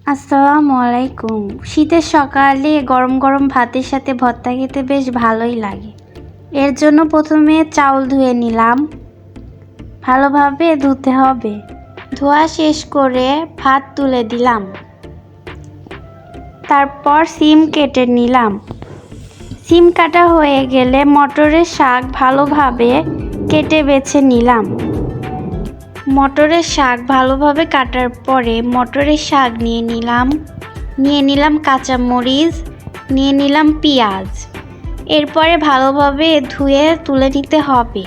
আসসালামু আলাইকুম। শীতের সকালে গরম গরম ভাতের সাথে ভর্তা খেতে বেশ ভালোই লাগে। এর জন্য প্রথমে চাউল ধুয়ে নিলাম। ভালোভাবে ধুতে হবে। ধোয়া শেষ করে ভাত তুলে দিলাম। তারপর সিম কেটে নিলাম। সিম কাটা হয়ে গেলে মটরের শাক ভালোভাবে কেটে বেছে নিলাম। মটরের শাক ভালোভাবে কাটার পরে মটরের শাক নিয়ে নিলাম কাঁচামরিচ, নিয়ে নিলাম পেঁয়াজ। এরপরে ভালোভাবে ধুয়ে তুলে নিতে হবে।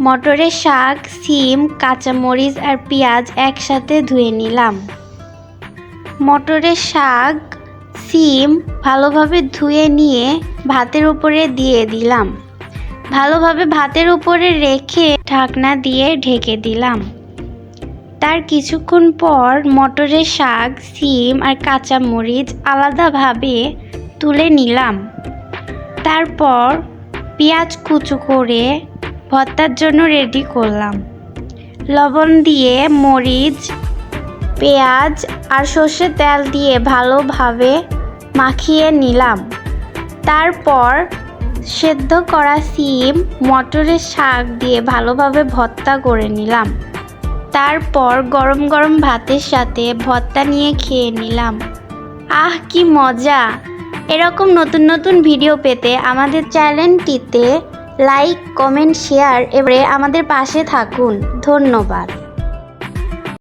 মটরের শাক, সিম, কাঁচামরিচ আর পেঁয়াজ একসাথে ধুয়ে নিলাম। মটরের শাক, সিম ভালোভাবে ধুয়ে নিয়ে ভাতের উপরে দিয়ে দিলাম। ভালোভাবে ভাতের উপরে রেখে ঢাকনা দিয়ে ঢেকে দিলাম। তার কিছুক্ষণ পর মটরের শাক, সিম আর কাঁচামরিচ আলাদাভাবে তুলে নিলাম। তারপর পেঁয়াজ কুচো করে ভর্তার জন্য রেডি করলাম। লবণ দিয়ে মরিচ, পেঁয়াজ আর সর্ষের তেল দিয়ে ভালোভাবে মাখিয়ে নিলাম। তারপর সেদ্ধ করা সিম, মটরের শাক দিয়ে ভালোভাবে ভর্তা করে নিলাম। তারপর গরম গরম ভাতের সাথে ভর্তা নিয়ে খেয়ে নিলাম। আহ, কি মজা! এরকম নতুন নতুন ভিডিও পেতে আমাদের চ্যানেলটিতে লাইক, কমেন্ট, শেয়ার এবং আমাদের পাশে থাকুন। ধন্যবাদ।